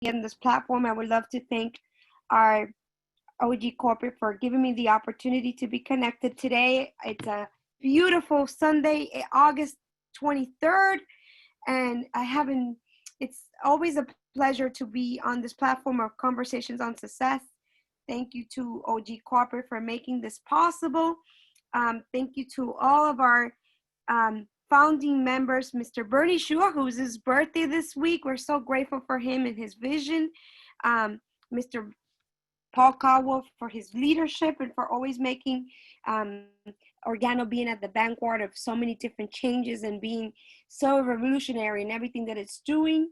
in this platform. I would love to thank our OG Corporate for giving me the opportunity to be connected today. It's a beautiful Sunday, August 23rd, and it's always a pleasure to be on this platform of Conversations on Success. Thank you to OG Corporate for making this possible. Thank you to all of our founding members, Mr. Bernie Shua, who's his birthday this week. We're so grateful for him and his vision. Mr. Paul Caldwell for his leadership and for always making Organo being at the vanguard of so many different changes and being so revolutionary in everything that it's doing.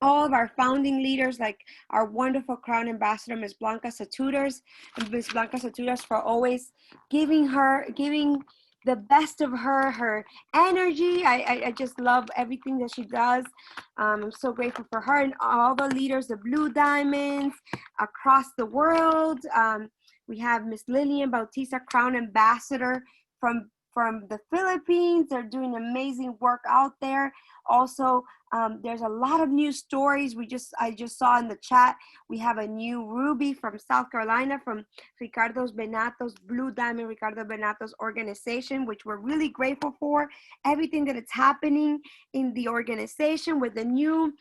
All of our founding leaders, like our wonderful Crown Ambassador, Ms. Blanca Saturas, and Ms. Blanca Saturas for always giving the best of her energy. I just love everything that she does. I'm so grateful for her and all the leaders, the Blue Diamonds across the world. We have Miss Lillian Bautista, Crown Ambassador from the Philippines. They're doing amazing work out there. Also, there's a lot of new stories. I just saw in the chat, we have a new Ruby from South Carolina from Ricardo's Benato's Blue Diamond, Ricardo Benato's organization, which we're really grateful for. Everything that is happening in the organization with the new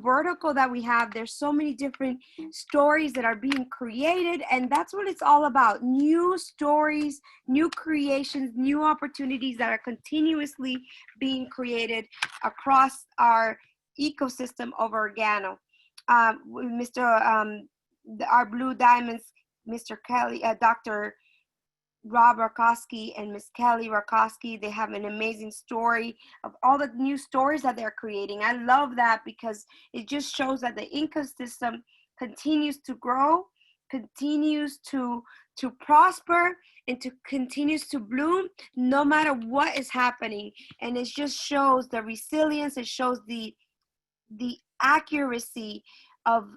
vertical that we have. There's so many different stories that are being created, and that's what it's all about. New stories, new creations, new opportunities that are continuously being created across our ecosystem of Organo. Our Blue Diamonds, Mr. Kelly, Dr. Rob Rakowski and Miss Kelly Rakowski, they have an amazing story of all the new stories that they're creating. I love that because it just shows that the ecosystem continues to grow, continues to prosper, and continues to bloom no matter what is happening. And it just shows the resilience. It shows the accuracy of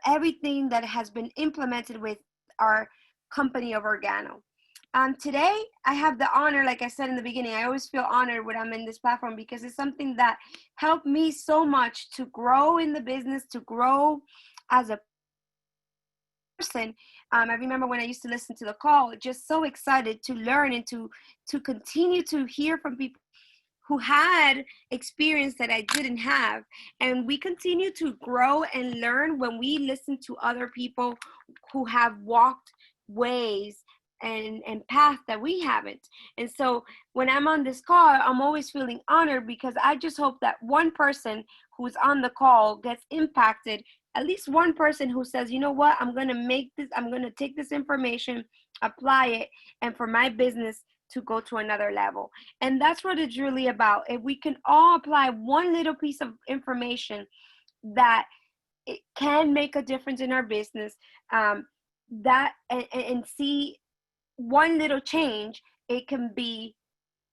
everything that has been implemented with our company of Organo. Today, I have the honor, like I said in the beginning, I always feel honored when I'm in this platform because it's something that helped me so much to grow in the business, to grow as a person. I remember when I used to listen to the call, just so excited to learn and to continue to hear from people who had experience that I didn't have. And we continue to grow and learn when we listen to other people who have walked ways and paths that we haven't. And so when I'm on this call, I'm always feeling honored because I just hope that one person who's on the call gets impacted, at least one person who says, you know what, I'm going to take this information, apply it, and for my business to go to another level. And that's what it's really about. If we can all apply one little piece of information that it can make a difference in our business, and see one little change, it can be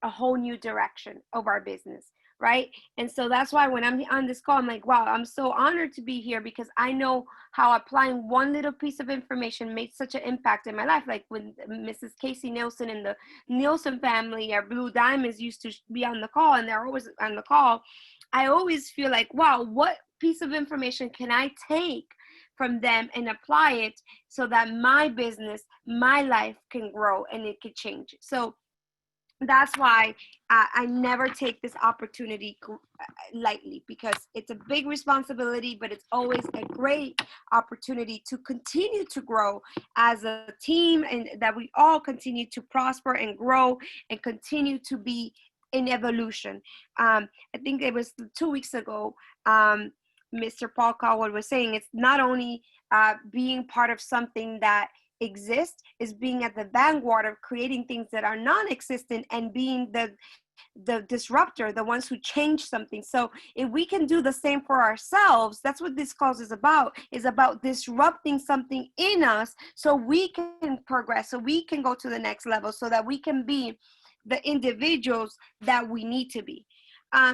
a whole new direction of our business, right? And so that's why when I'm on this call, I'm like, wow, I'm so honored to be here because I know how applying one little piece of information made such an impact in my life. Like when Mrs. Casey Nielsen and the Nielsen family, our Blue Diamonds, used to be on the call, and they're always on the call, I always feel like, wow, what piece of information can I take from them and apply it so that my business, my life can grow and it could change. So that's why I never take this opportunity lightly, because it's a big responsibility, but it's always a great opportunity to continue to grow as a team, and that we all continue to prosper and grow and continue to be in evolution. I think it was 2 weeks ago, Mr. Paul Caldwell was saying it's not only being part of something that exists, is being at the vanguard of creating things that are non-existent and being the disruptor, the ones who change something. So if we can do the same for ourselves, that's what this cause is about disrupting something in us so we can progress, so we can go to the next level, so that we can be the individuals that we need to be.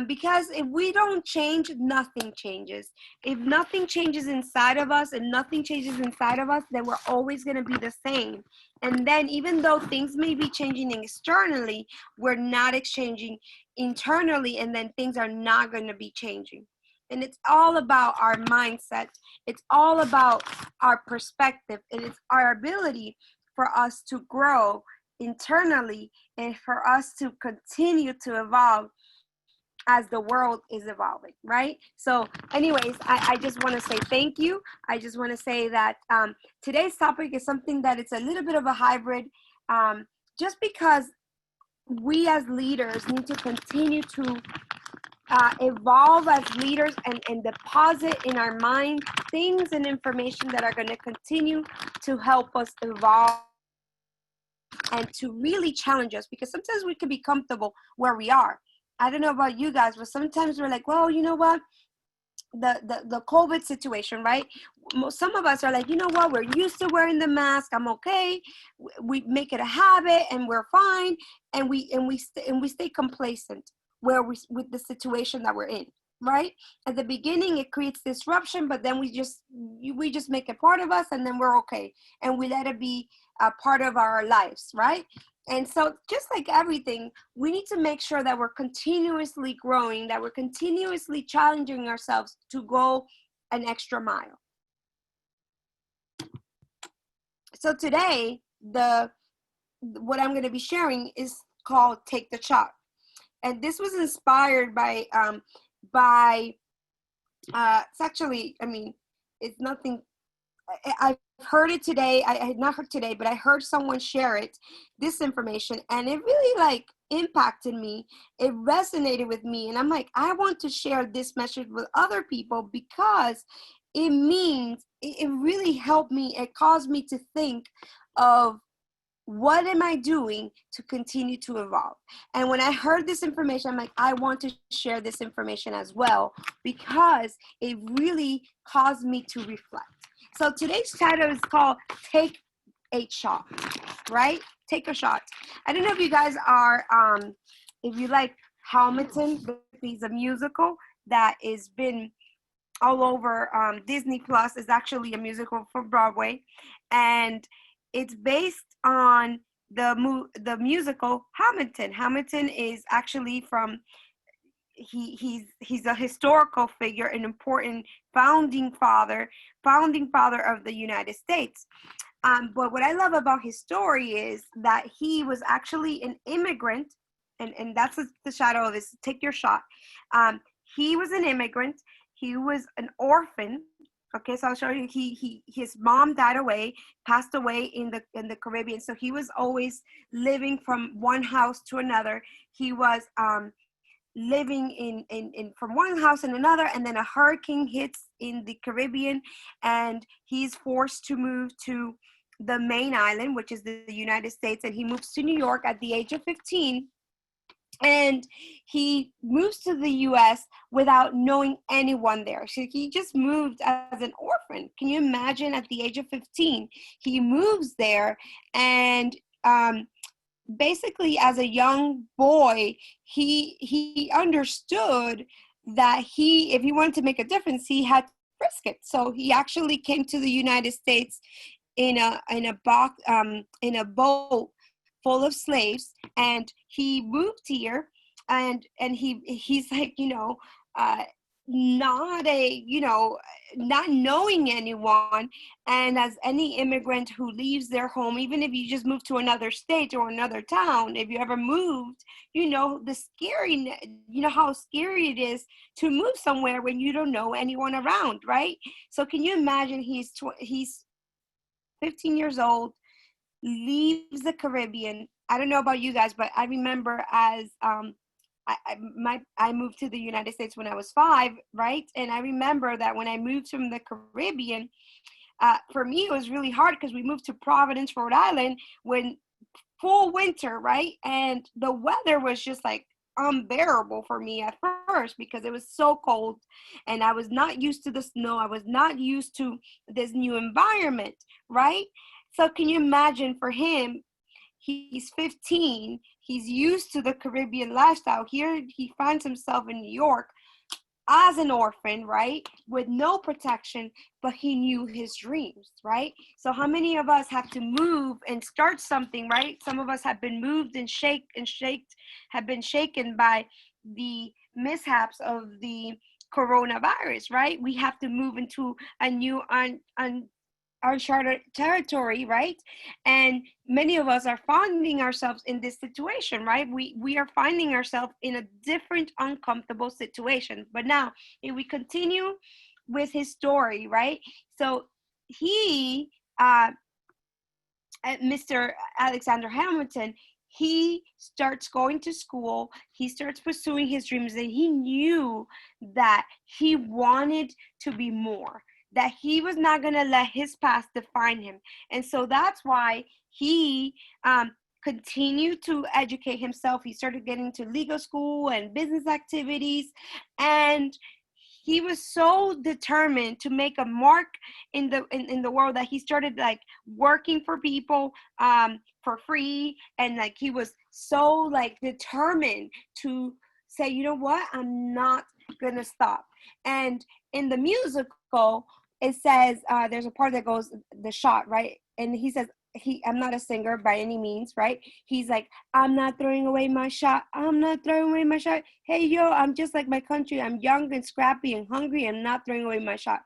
Because if we don't change, nothing changes. If nothing changes inside of us and nothing changes inside of us, then we're always going to be the same. And then even though things may be changing externally, we're not exchanging internally, and then things are not going to be changing. And it's all about our mindset. It's all about our perspective. And it's our ability for us to grow internally and for us to continue to evolve as the world is evolving, right? So anyways, I just want to say thank you. I just want to say that today's topic is something that it's a little bit of a hybrid, just because we as leaders need to continue to evolve as leaders and deposit in our mind things and information that are going to continue to help us evolve and to really challenge us, because sometimes we can be comfortable where we are. I don't know about you guys, but sometimes we're like, well, you know what? The COVID situation, right? Some of us are like, you know what? We're used to wearing the mask. I'm okay. We make it a habit, and we're fine. And we stay complacent with the situation that we're in, right? At the beginning, it creates disruption, but then we just make it part of us, and then we're okay, and we let it be a part of our lives, right? And so just like everything, we need to make sure that we're continuously growing, that we're continuously challenging ourselves to go an extra mile. So today, what I'm going to be sharing is called Take the Shot. And this was inspired by it's actually, I mean, it's nothing. I've heard it today. I had not heard today, but I heard someone share this information, and it really like impacted me. It resonated with me, and I'm like, I want to share this message with other people, because it means it really helped me. It caused me to think of, what am I doing to continue to evolve? And when I heard this information, I'm like, I want to share this information as well, because it really caused me to reflect. So today's title is called Take a Shot, right? Take a shot. I don't know if you guys are, if you like Hamilton. It's a musical that has been all over Disney Plus. Is actually a musical for Broadway, and it's based on the musical Hamilton. Hamilton is actually from, he's a historical figure, an important founding father of the United States. But what I love about his story is that he was actually an immigrant, and that's the shadow of this. Take your shot. He was an immigrant. He was an orphan. Okay, so I'll show you. His mom passed away in the Caribbean. So he was always living from one house to another. He was living in from one house and another, and then a hurricane hits in the Caribbean, and he's forced to move to the main island, which is the United States, and he moves to New York at the age of 15. And he moves to the U.S. without knowing anyone there. So he just moved as an orphan. Can you imagine? At the age of 15, he moves there, and basically, as a young boy, he understood that if he wanted to make a difference, he had to risk it. So he actually came to the United States in a boat full of slaves, and he moved here, and he's like, not knowing anyone. And as any immigrant who leaves their home, even if you just move to another state or another town, if you ever moved, how scary it is to move somewhere when you don't know anyone around, right? So can you imagine, he's 15 years old, leaves the Caribbean. I don't know about you guys, but I remember as I moved to the United States when I was 5, right? And I remember that when I moved from the Caribbean, for me it was really hard, because we moved to Providence, Rhode Island, when full winter, right? And the weather was just like unbearable for me at first, because it was so cold, and I was not used to the snow. I was not used to this new environment, right? So can you imagine, for him, he's 15, he's used to the Caribbean lifestyle. Here he finds himself in New York as an orphan, right? With no protection, but he knew his dreams, right? So how many of us have to move and start something, right? Some of us have been moved and have been shaken by the mishaps of the coronavirus, right? We have to move into a new uncharted territory, right? And many of us are finding ourselves in this situation, right? We are finding ourselves in a different uncomfortable situation. But now, if we continue with his story, right? So he, Mr. Alexander Hamilton, he starts going to school, he starts pursuing his dreams, and he knew that he wanted to be more, that he was not going to let his past define him. And so that's why he continued to educate himself. He started getting to legal school and business activities, and he was so determined to make a mark in the world that he started like working for people for free, and like he was so like determined to say, you know what, I'm not gonna stop. And in the musical, it says there's a part that goes the shot, right? And he says, I'm not a singer by any means, right? He's like, I'm not throwing away my shot. I'm not throwing away my shot. Hey, yo, I'm just like my country. I'm young and scrappy and hungry. I'm not throwing away my shot.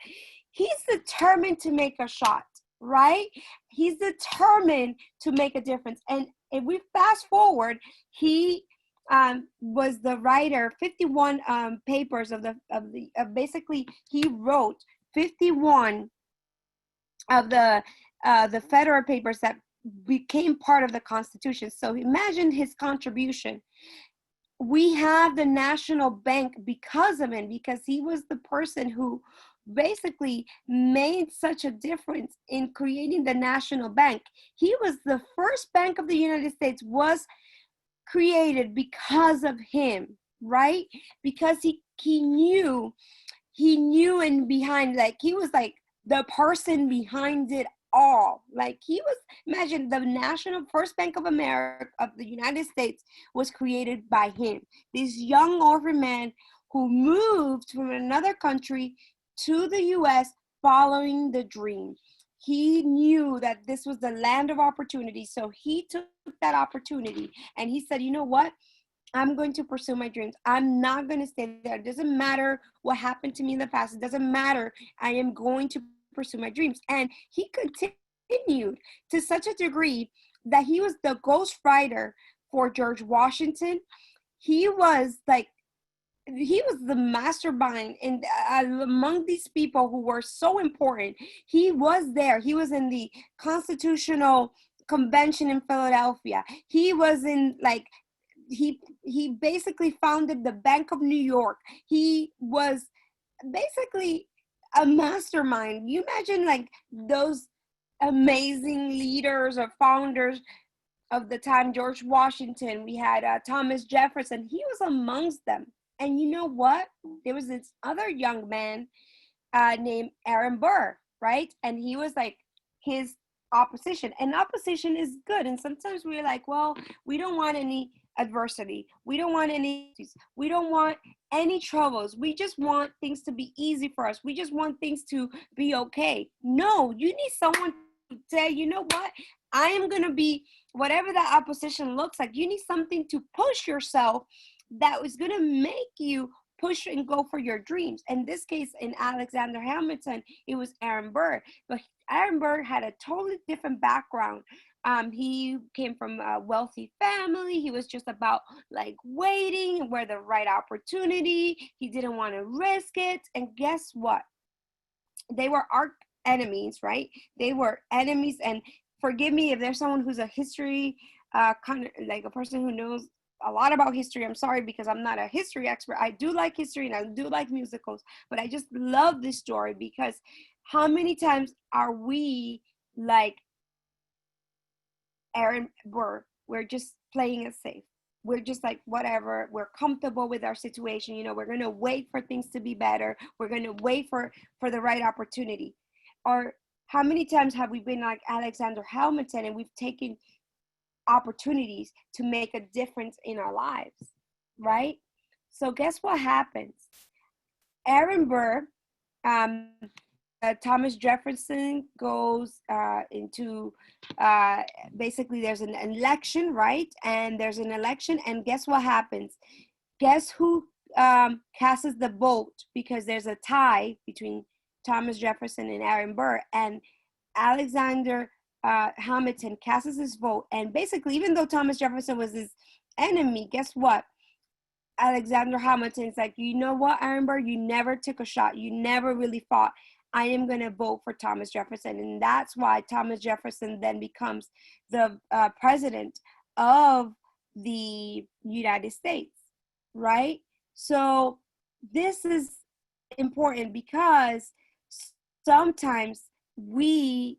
He's determined to make a shot, right? He's determined to make a difference. And if we fast forward, he was the writer, 51 papers of basically he wrote 51 of the federal papers that became part of the Constitution. So imagine his contribution. We have the national bank because of him, because he was the person who basically made such a difference in creating the national bank. He was the first bank of the United States was created because of him, right? Because he knew and behind, like he was like the person behind it all. Like he was, imagine the National First Bank of America of the United States was created by him. This young orphan man who moved from another country to the US following the dream. He knew that this was the land of opportunity. So he took that opportunity and he said, you know what? I'm going to pursue my dreams. I'm not going to stay there. It doesn't matter what happened to me in the past. It doesn't matter. I am going to pursue my dreams. And he continued to such a degree that he was the ghostwriter for George Washington. He was the mastermind in among these people who were so important. He was there. He was in the Constitutional Convention in Philadelphia. He was in like he basically founded the Bank of New York. He was basically a mastermind. You imagine like those amazing leaders or founders of the time, George Washington, we had Thomas Jefferson. He was amongst them. And you know what? There was this other young man named Aaron Burr, right? And he was like his opposition. And opposition is good. And sometimes we're like, well, we don't want any adversity. We don't want any troubles. We just want things to be easy for us. We just want things to be okay. No, you need someone to say, you know what? I am going to be whatever that opposition looks like. You need something to push yourself that was going to make you push and go for your dreams. In this case, in Alexander Hamilton, it was Aaron Burr. But Aaron Burr had a totally different background. He came from a wealthy family. He was just about like waiting for the right opportunity. He didn't want to risk it. And guess what? They were arch enemies, right? They were enemies. And forgive me if there's someone who's a history, kind of like a person who knows a lot about history. I'm sorry, because I'm not a history expert. I do like history and I do like musicals, but I just love this story because how many times are we like Aaron Burr? We're just playing it safe. We're just like, whatever, we're comfortable with our situation. You know, we're going to wait for things to be better. We're going to wait for the right opportunity. Or how many times have we been like Alexander Hamilton and we've taken opportunities to make a difference in our lives, right? So guess what happens? Aaron Burr, Thomas Jefferson goes into basically there's an election, right? And there's an election, and guess what happens? Guess who casts the vote because there's a tie between Thomas Jefferson and Aaron Burr, and Alexander Hamilton casts his vote. And basically, even though Thomas Jefferson was his enemy, guess what? Alexander Hamilton's like, you know what, Aaron Burr, you never took a shot. You never really fought. I am going to vote for Thomas Jefferson. And that's why Thomas Jefferson then becomes the president of the United States, right? So this is important because sometimes we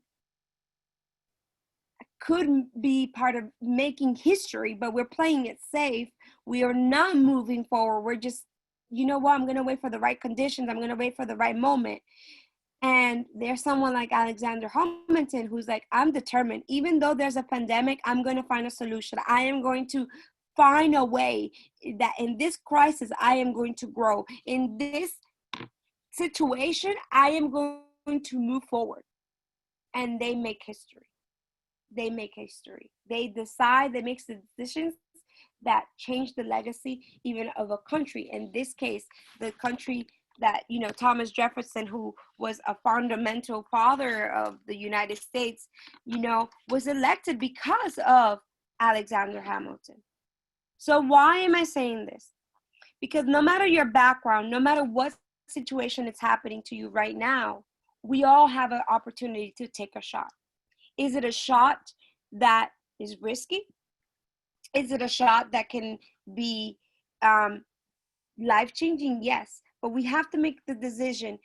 could be part of making history, but we're playing it safe. We are not moving forward. We're just, you know what, I'm going to wait for the right conditions. I'm going to wait for the right moment. And there's someone like Alexander Hamilton who's like, I'm determined. Even though there's a pandemic, I'm going to find a solution. I am going to find a way that in this crisis, I am going to grow. In this situation, I am going to move forward. And they make history. They make history. They decide, they make the decisions that change the legacy even of a country. In this case, the country that, you know, Thomas Jefferson, who was a fundamental father of the United States, you know, was elected because of Alexander Hamilton. So why am I saying this? Because no matter your background, no matter what situation is happening to you right now, we all have an opportunity to take a shot. Is it a shot that is risky? Is it a shot that can be life-changing? Yes, but we have to make the decision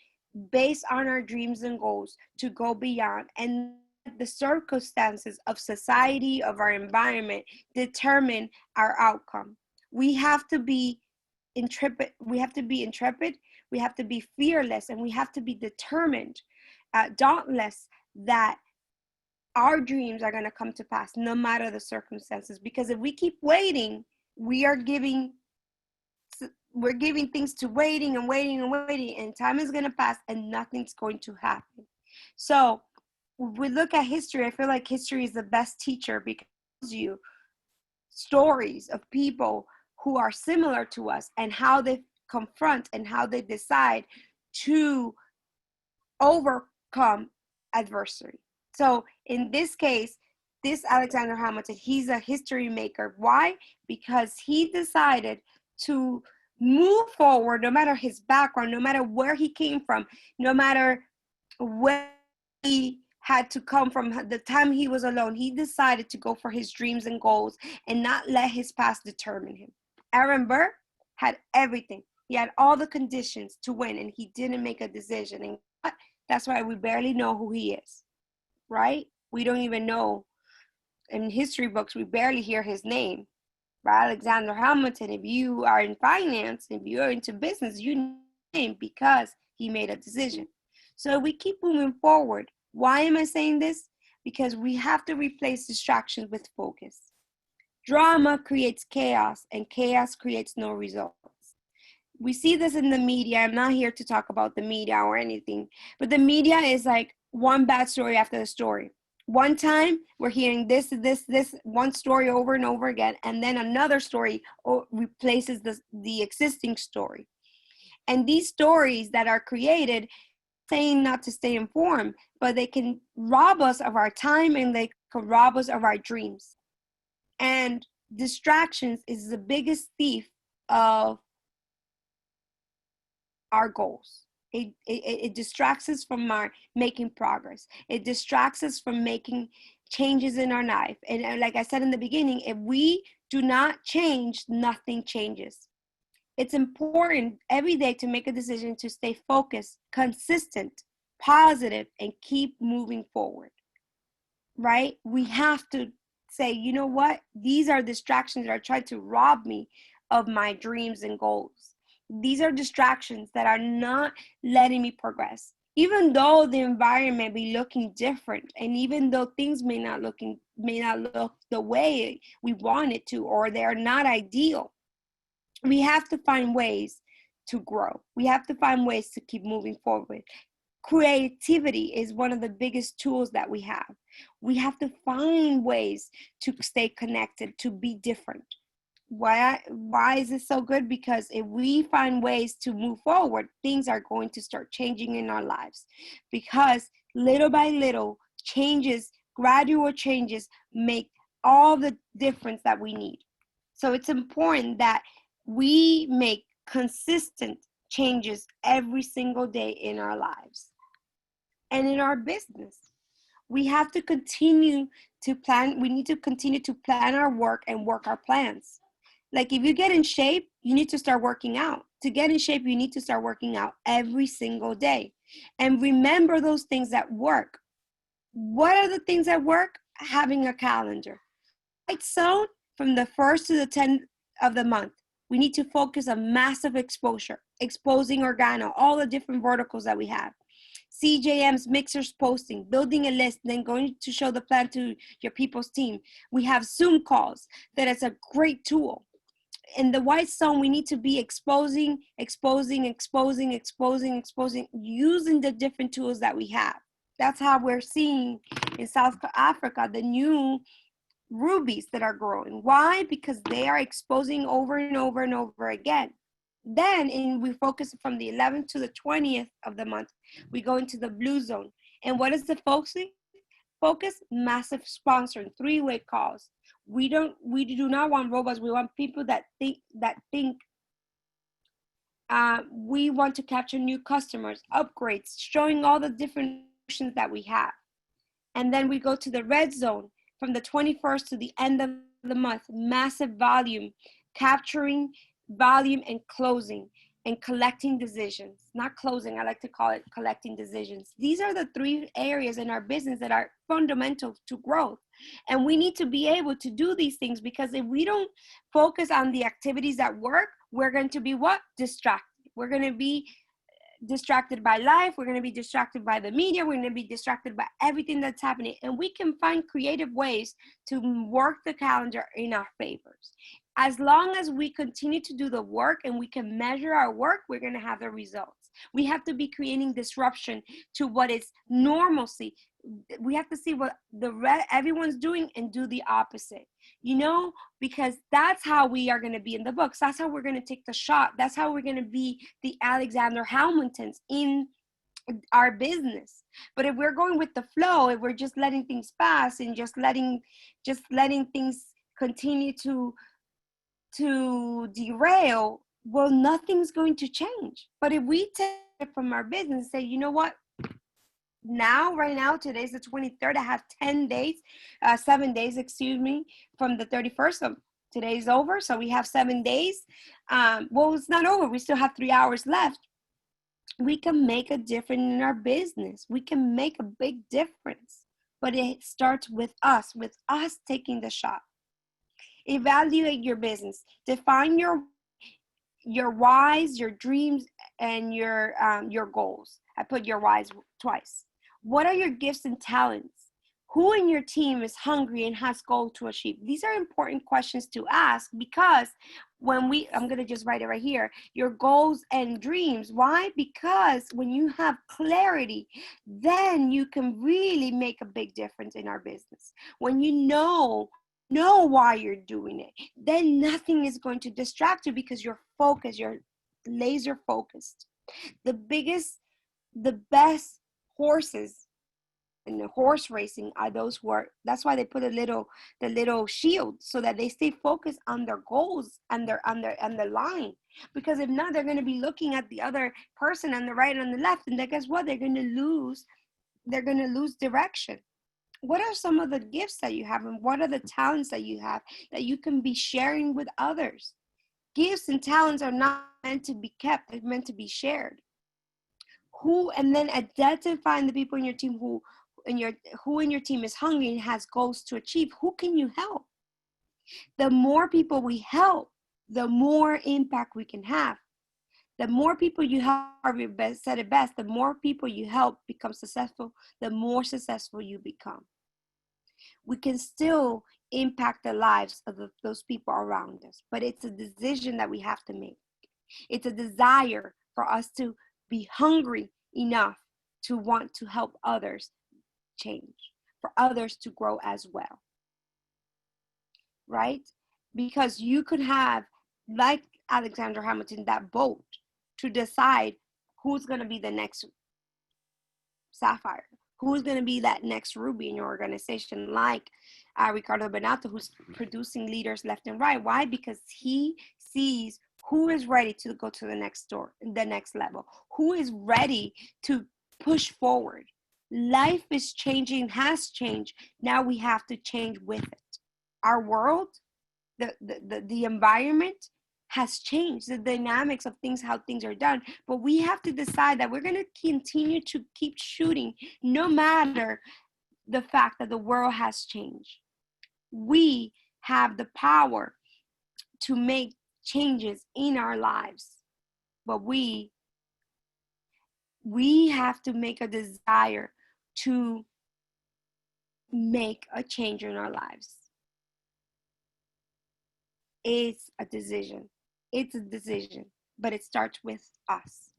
based on our dreams and goals to go beyond, and the circumstances of society, of our environment, determine our outcome. We have to be intrepid. We have to be intrepid. We have to be fearless, and we have to be determined, dauntless, that our dreams are going to come to pass no matter the circumstances. Because if we keep waiting, we're giving things to waiting and waiting and waiting, and time is going to pass and nothing's going to happen. So when we look at history, I feel like history is the best teacher because it tells you stories of people who are similar to us and how they confront and how they decide to overcome adversity. So in this case, this Alexander Hamilton, he's a history maker. Why? Because he decided to move forward no matter his background, no matter where he came from, no matter where he had to come from, the time he was alone. He decided to go for his dreams and goals and not let his past determine him. Aaron Burr had everything. He had all the conditions to win, and he didn't make a decision. And that's why we barely know who he is, right? We don't even know. In history books, we barely hear his name. But Alexander Hamilton, if you are in finance, if you're into business, you know him because he made a decision. So we keep moving forward. Why am I saying this? Because we have to replace distractions with focus. Drama creates chaos, and chaos creates no results. We see this in the media. I'm not here to talk about the media or anything, but the media is like one bad story after the story. One time we're hearing this one story over and over again, and then another story replaces the existing story. And these stories that are created, saying not to stay informed, but they can rob us of our time and they can rob us of our dreams. And distractions is the biggest thief of our goals. It distracts us from our making progress. It distracts us from making changes in our life. And like I said in the beginning, if we do not change, nothing changes. It's important every day to make a decision to stay focused, consistent, positive, and keep moving forward, right? We have to say, you know what? These are distractions that are trying to rob me of my dreams and goals. These are distractions that are not letting me progress. Even though the environment be looking different, and even though things may not look the way we want it to, or they're not ideal, we have to find ways to grow. We have to find ways to keep moving forward. Creativity is one of the biggest tools that we have. We have to find ways to stay connected, to be different. why is this so good? Because if we find ways to move forward, things are going to start changing in our lives, because little by little changes, gradual changes, make all the difference that we need. So it's important that we make consistent changes every single day in our lives and in our business. We have to continue to plan. We need to continue to plan our work and work our plans. Like if you get in shape, you need to start working out. To get in shape, you need to start working out every single day. And remember those things that work. What are the things that work? Having a calendar. Right zone from the 1st to the 10th of the month. We need to focus on massive exposure, exposing organo, all the different verticals that we have. CJM's mixers posting, building a list, then going to show the plan to your people's team. We have Zoom calls. That is a great tool. In the white zone, we need to be exposing, using the different tools that we have. That's how we're seeing in South Africa the new rubies that are growing. Why? Because they are exposing over and over and over again. Then we focus from the 11th to the 20th of the month. We go into the blue zone. And what is the focus? Massive sponsoring, 3-way calls. We do not want robots. We want people that think. We want to capture new customers, upgrades, showing all the different options that we have. And then we go to the red zone from the 21st to the end of the month. Massive volume, capturing volume and closing and collecting decisions. Not closing, I like to call it collecting decisions. These are the 3 areas in our business that are fundamental to growth. And we need to be able to do these things, because if we don't focus on the activities that work, we're going to be what? Distracted. We're going to be distracted by life. We're going to be distracted by the media. We're going to be distracted by everything that's happening. And we can find creative ways to work the calendar in our favors. As long as we continue to do the work and we can measure our work, we're going to have the results. We have to be creating disruption to what is normalcy. We have to see what everyone's doing and do the opposite, because that's how we are going to be in the books. That's how we're going to take the shot. That's how we're going to be the Alexander Hamiltons in our business. But if we're going with the flow, if we're just letting things pass and just letting things continue to derail, well, nothing's going to change. But if we take it from our business and say, you know what, right now, today's the 23rd, I have 7 days, from the 31st of today's over. So we have 7 days. Well, it's not over. We still have 3 hours left. We can make a difference in our business. We can make a big difference, but it starts with us taking the shot. Evaluate your business. Define your whys, your dreams, and your goals. I put your whys twice. What are your gifts and talents? Who in your team is hungry and has goals to achieve? These are important questions to ask, because I'm going to just write it right here, your goals and dreams. Why? Because when you have clarity, then you can really make a big difference in our business. When you know why you're doing it, then nothing is going to distract you, because you're focused, you're laser focused. The best horses in the horse racing are those that's why they put the little shield, so that they stay focused on their goals and their line. Because if not, they're going to be looking at the other person on the right and on the left, and then guess what? They're going to lose direction. What are some of the gifts that you have, and what are the talents that you have that you can be sharing with others? Gifts and talents are not meant to be kept, they're meant to be shared. And then identifying the people in your team who in your team is hungry and has goals to achieve. Who can you help? The more people we help, the more impact we can have. The more people you help, said it best, the more people you help become successful, the more successful you become. We can still impact the lives of those people around us, but it's a decision that we have to make. It's a desire for us to be hungry enough to want to help others change, for others to grow as well, right? because you could have, like Alexander Hamilton, that vote to decide who's going to be the next Sapphire, who's going to be that next Ruby in your organization, like Ricardo Benato, who's producing leaders left and right. Why? Because he sees who is ready to go to the next level, who is ready to push forward. Life is changing, has changed. Now we have to change with it. Our world, the environment has changed, the dynamics of things, how things are done. But we have to decide that we're going to continue to keep shooting, no matter the fact that the world has changed. We have the power to make changes in our lives, but we have to make a desire to make a change in our lives. It's a decision. It's a decision, but it starts with us.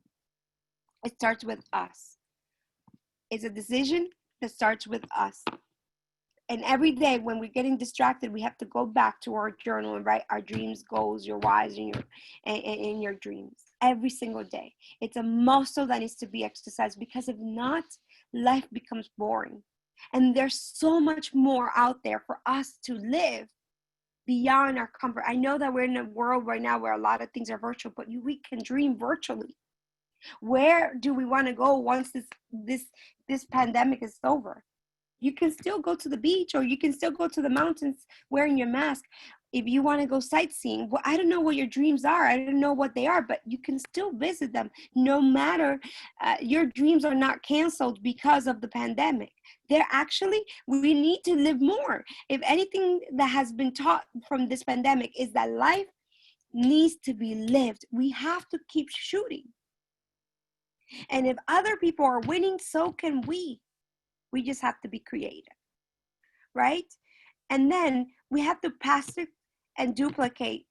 It starts with us. It's a decision that starts with us. And every day when we're getting distracted, we have to go back to our journal and write our dreams, goals, your whys, and your dreams every single day. It's a muscle that needs to be exercised, because if not, life becomes boring. And there's so much more out there for us to live beyond our comfort. I know that we're in a world right now where a lot of things are virtual, but we can dream virtually. Where do we want to go once this pandemic is over? You can still go to the beach, or you can still go to the mountains wearing your mask. If you want to go sightseeing, well, I don't know what your dreams are. I don't know what they are, but you can still visit them. No matter, your dreams are not canceled because of the pandemic. They're actually, we need to live more. If anything that has been taught from this pandemic is that life needs to be lived. We have to keep shooting. And if other people are winning, so can we. We just have to be creative, right? And then we have to practice and duplicate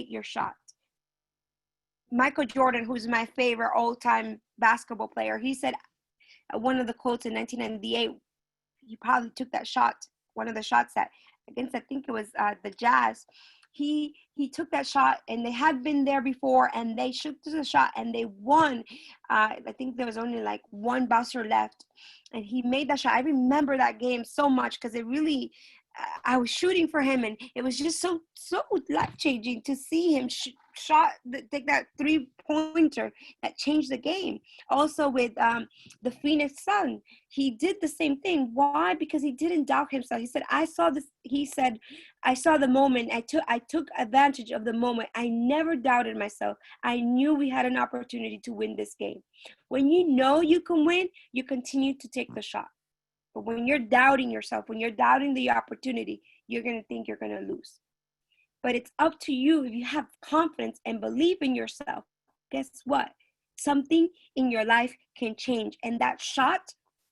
your shot. Michael Jordan, who's my favorite all-time basketball player, he said, one of the quotes in 1998, he probably took that shot, one of the shots that against, I think it was the Jazz. He took that shot, and they had been there before, and they shoot the shot, and they won. I think there was only like one buzzer left, and he made that shot. I remember that game so much because it really, I was shooting for him, and it was just so life-changing to see him take that three-pointer that changed the game. Also with the Phoenix Sun, he did the same thing. Why? Because he didn't doubt himself. He said, I saw this. He said, I saw the moment. I took advantage of the moment. I never doubted myself. I knew we had an opportunity to win this game. When you know you can win, you continue to take the shot. But when you're doubting yourself, when you're doubting the opportunity, you're going to think you're going to lose. But it's up to you. If you have confidence and believe in yourself, guess what? Something in your life can change. And that shot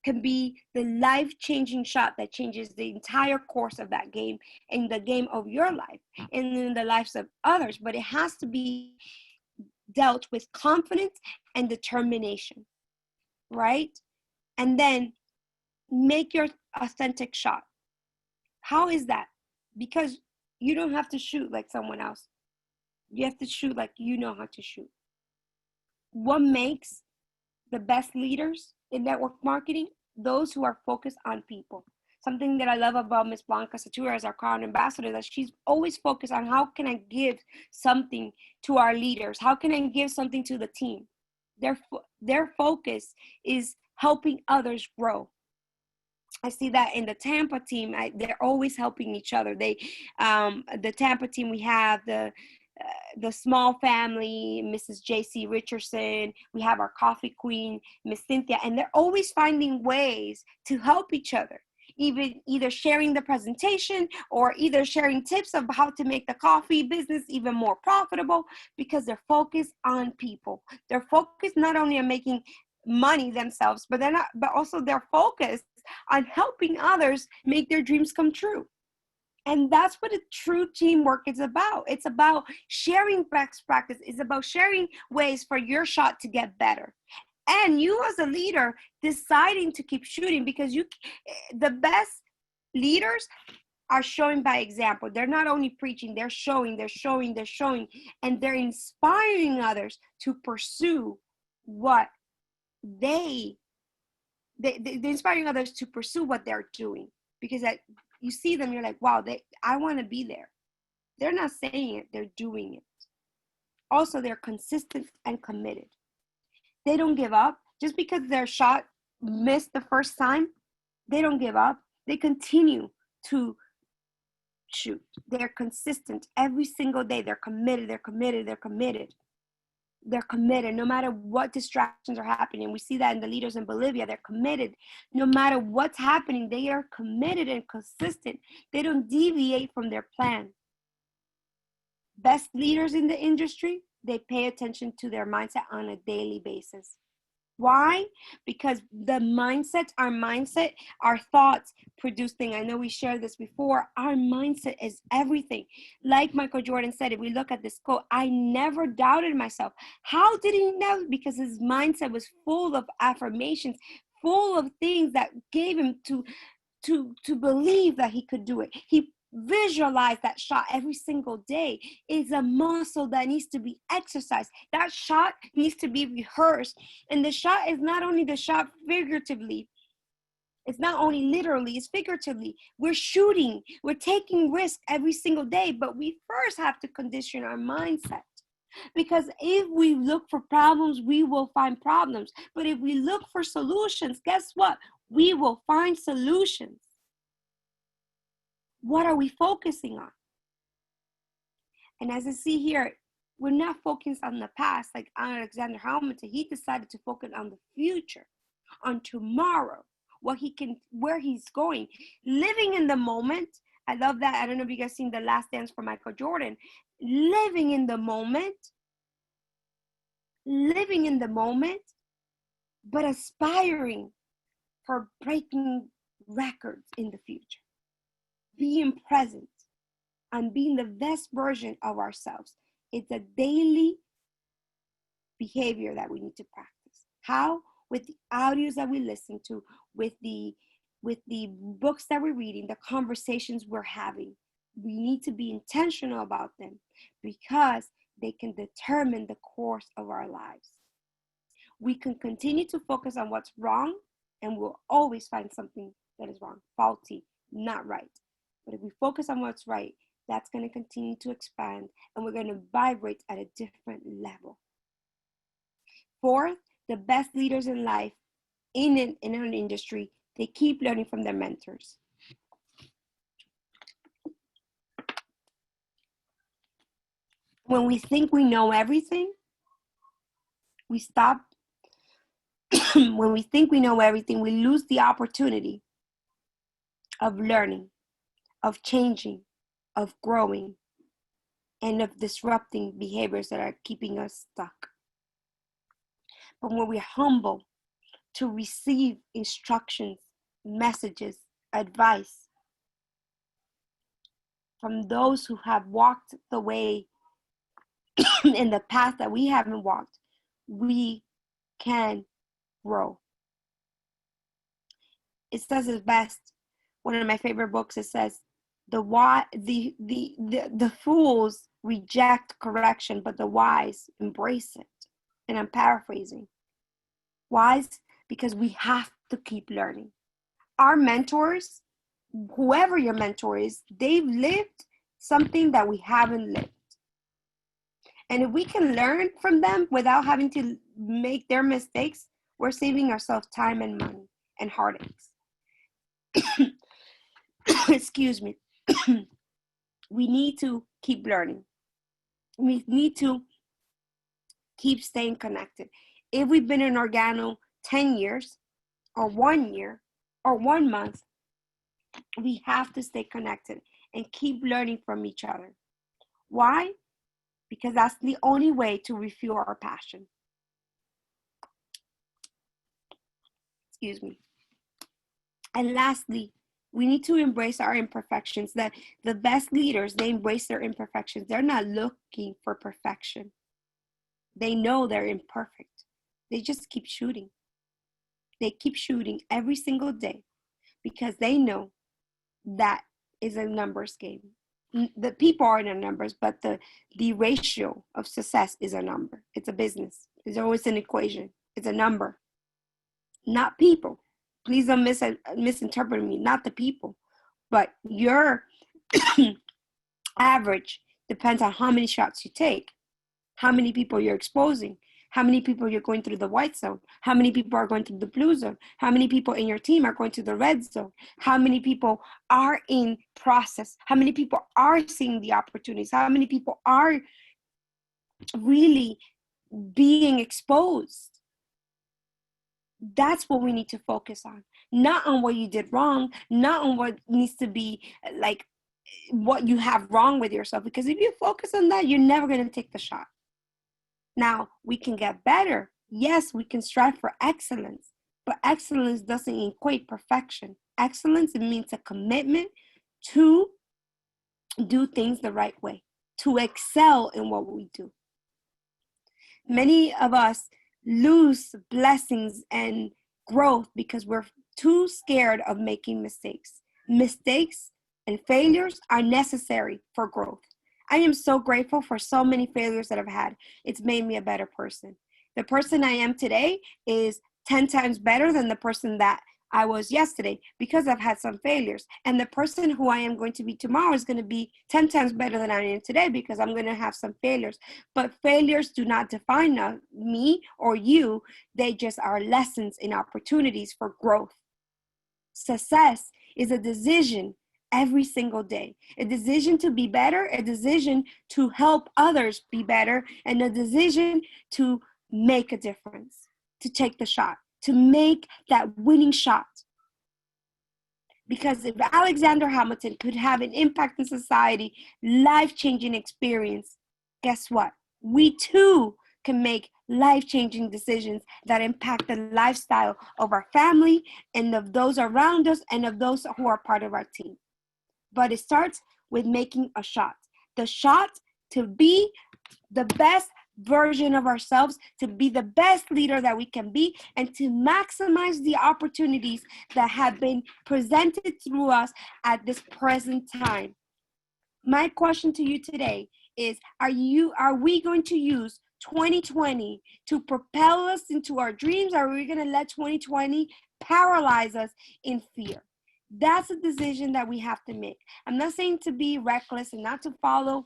can be the life-changing shot that changes the entire course of that game, and the game of your life, and in the lives of others. But it has to be dealt with confidence and determination, right? And then make your authentic shot. How is that? Because you don't have to shoot like someone else. You have to shoot like you know how to shoot. What makes the best leaders in network marketing? Those who are focused on people. Something that I love about Ms. Blanca Satura as our crown ambassador, that she's always focused on how can I give something to our leaders? How can I give something to the team? Their focus is helping others grow. I see that in the Tampa team. They're always helping each other. The Tampa team, we have the small family, Mrs. J.C. Richardson. We have our coffee queen, Miss Cynthia, and they're always finding ways to help each other. Either sharing the presentation, or either sharing tips of how to make the coffee business even more profitable, because they're focused on people. They're focused not only on making money themselves, but also they're focused on helping others make their dreams come true. And that's what a true teamwork is about. It's about sharing best practice. It's about sharing ways for your shot to get better. And you as a leader deciding to keep shooting, because the best leaders are showing by example. They're not only preaching, they're showing, and they're inspiring others to pursue what they're inspiring others to pursue what they're doing. Because you see them, you're like, wow, I want to be there. They're not saying it, they're doing it. Also, they're consistent and committed. They don't give up. Just because their shot missed the first time, they don't give up. They continue to shoot. They're consistent every single day. They're committed. No matter what distractions are happening. We see that in the leaders in Bolivia. They're committed. No matter what's happening, they are committed and consistent. They don't deviate from their plan. Best leaders in the industry, they pay attention to their mindset on a daily basis. Why? Because the mindset, our thoughts produce things. I know we shared this before. Our mindset is everything. Like Michael Jordan said, if we look at this quote, I never doubted myself. How did he know? Because his mindset was full of affirmations, full of things that gave him to believe that he could do it. He visualize that shot every single day. It's a muscle that needs to be exercised. That shot needs to be rehearsed. And the shot is not only the shot figuratively, it's not only literally, it's figuratively. We're shooting, we're taking risks every single day, but we first have to condition our mindset. Because if we look for problems, we will find problems. But if we look for solutions, guess what? We will find solutions. What are we focusing on? And as I see here, we're not focused on the past like Alexander Hamilton. He decided to focus on the future, on tomorrow, where he's going. Living in the moment. I love that. I don't know if you guys seen The Last Dance from Michael Jordan. Living in the moment, but aspiring for breaking records in the future. Being present and being the best version of ourselves. It's a daily behavior that we need to practice. How? With the audios that we listen to, with the books that we're reading, the conversations we're having. We need to be intentional about them because they can determine the course of our lives. We can continue to focus on what's wrong, and we'll always find something that is wrong, faulty, not right. But if we focus on what's right, that's going to continue to expand, and we're going to vibrate at a different level. Fourth, the best leaders in life, in an industry, they keep learning from their mentors. When we think we know everything, we stop. When we think we know everything, we lose the opportunity of learning, of changing, of growing, and of disrupting behaviors that are keeping us stuck. But when we're humble to receive instructions, messages, advice from those who have walked the way in the path that we haven't walked, we can grow. It says it best. One of my favorite books, it says, the fools reject correction, but the wise embrace it. And I'm paraphrasing. Wise, because we have to keep learning. Our mentors, whoever your mentor is, they've lived something that we haven't lived. And if we can learn from them without having to make their mistakes, we're saving ourselves time and money and heartaches. Excuse me. We need to keep learning. We need to keep staying connected. If we've been in Organo 10 years or 1 year or 1 month, we have to stay connected and keep learning from each other. Why? Because that's the only way to refuel our passion. Excuse me. And lastly, we need to embrace our imperfections. That the best leaders, they embrace their imperfections. They're not looking for perfection. They know they're imperfect. They just keep shooting. They keep shooting every single day because they know that is a numbers game. The people are the numbers, but the ratio of success is a number. It's a business. It's always an equation. It's a number, not people. Please don't misinterpret me. Not the people, but your average depends on how many shots you take, how many people you're exposing, how many people you're going through the white zone, how many people are going through the blue zone, how many people in your team are going to the red zone, how many people are in process, how many people are seeing the opportunities, how many people are really being exposed. That's what we need to focus on, not on what you did wrong, not on what needs to be like what you have wrong with yourself, because if you focus on that, you're never going to take the shot. Now, we can get better. Yes, we can strive for excellence, but excellence doesn't equate perfection. Excellence, it means a commitment to do things the right way, to excel in what we do. Many of us lose blessings and growth because we're too scared of making mistakes. Mistakes and failures are necessary for growth. I am so grateful for so many failures that I've had. It's made me a better person. The person I am today is 10 times better than the person that I was yesterday because I've had some failures. And the person who I am going to be tomorrow is going to be 10 times better than I am today because I'm going to have some failures. But failures do not define me or you. They just are lessons and opportunities for growth. Success is a decision every single day, a decision to be better, a decision to help others be better, and a decision to make a difference, to take the shot, to make that winning shot. Because if Alexander Hamilton could have an impact in society, life-changing experience, guess what? We too can make life-changing decisions that impact the lifestyle of our family and of those around us and of those who are part of our team. But it starts with making a shot. The shot to be the best version of ourselves, to be the best leader that we can be, and to maximize the opportunities that have been presented through us at this present time. My question to you today is, are we going to use 2020 to propel us into our dreams, or are we going to let 2020 paralyze us in fear? That's a decision that we have to make. I'm not saying to be reckless and not to follow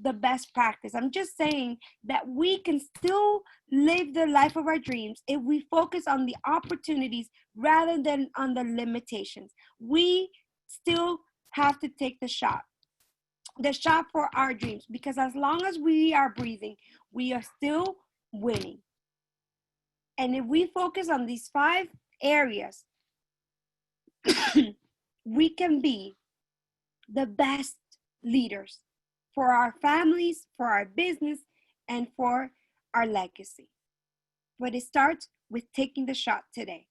the best practice. I'm just saying that we can still live the life of our dreams if we focus on the opportunities rather than on the limitations. We still have to take the shot for our dreams, because as long as we are breathing, we are still winning. And if we focus on these 5 areas, we can be the best leaders for our families, for our business, and for our legacy. But it starts with taking the shot today.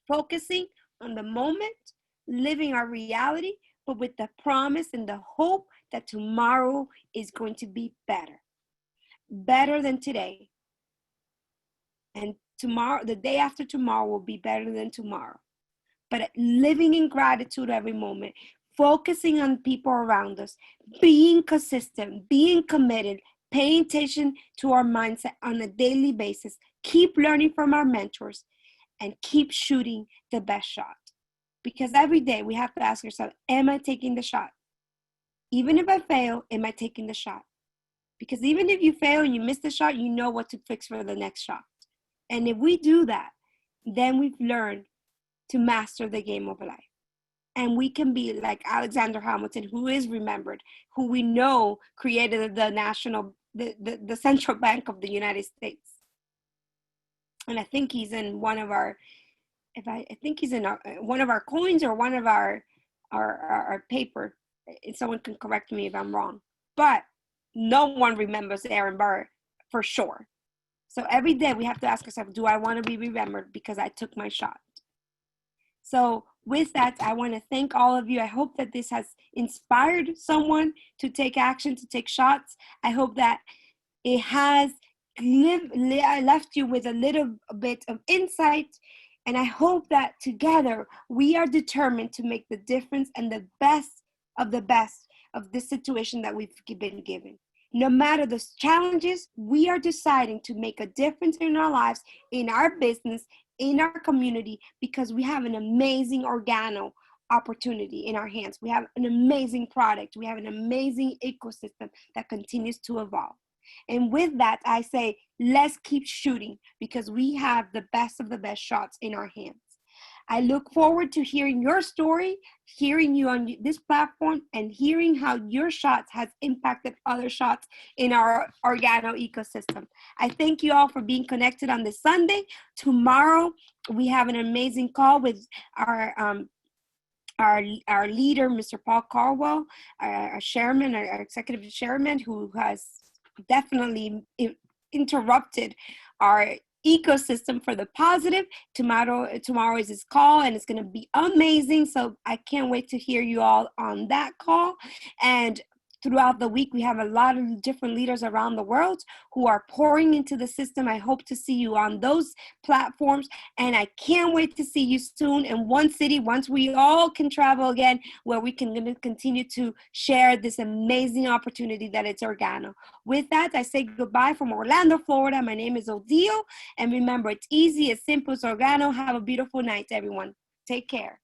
Focusing on the moment, living our reality, but with the promise and the hope that tomorrow is going to be better. Better than today. And tomorrow, the day after tomorrow, will be better than tomorrow. But living in gratitude every moment, focusing on people around us, being consistent, being committed, paying attention to our mindset on a daily basis, keep learning from our mentors, and keep shooting the best shot. Because every day we have to ask ourselves, am I taking the shot? Even if I fail, am I taking the shot? Because even if you fail and you miss the shot, you know what to fix for the next shot. And if we do that, then we've learned to master the game of life. And we can be like Alexander Hamilton, who is remembered, who we know created the central bank of the United States. And I think he's in one of our, one of our coins or one of our paper. Someone can correct me if I'm wrong. But no one remembers Aaron Burr for sure. So every day we have to ask ourselves, do I want to be remembered because I took my shot? So with that, I want to thank all of you. I hope that this has inspired someone to take action, to take shots. I hope that it has left you with a little bit of insight And I hope that together we are determined to make the difference and the best of this situation that we've been given. No matter the challenges, we are deciding to make a difference in our lives, in our business, in our community, because we have an amazing organo opportunity in our hands. We have an amazing product. We have an amazing ecosystem that continues to evolve. And with that, I say, let's keep shooting because we have the best of the best shots in our hands. I look forward to hearing your story, hearing you on this platform, and hearing how your shots has impacted other shots in our organo ecosystem. I thank you all for being connected on this Sunday. Tomorrow, we have an amazing call with our leader, Mr. Paul Caldwell, our chairman, our executive chairman, who has definitely interrupted our ecosystem for the positive. Tomorrow is his call, and it's going to be amazing. So I can't wait to hear you all on that call. And throughout the week, we have a lot of different leaders around the world who are pouring into the system. I hope to see you on those platforms, and I can't wait to see you soon in one city once we all can travel again, where we can continue to share this amazing opportunity that it's organo. With that, I say goodbye from Orlando, Florida. My name is Odile, and remember, it's easy, it's simple, it's organo. Have a beautiful night, everyone. Take care.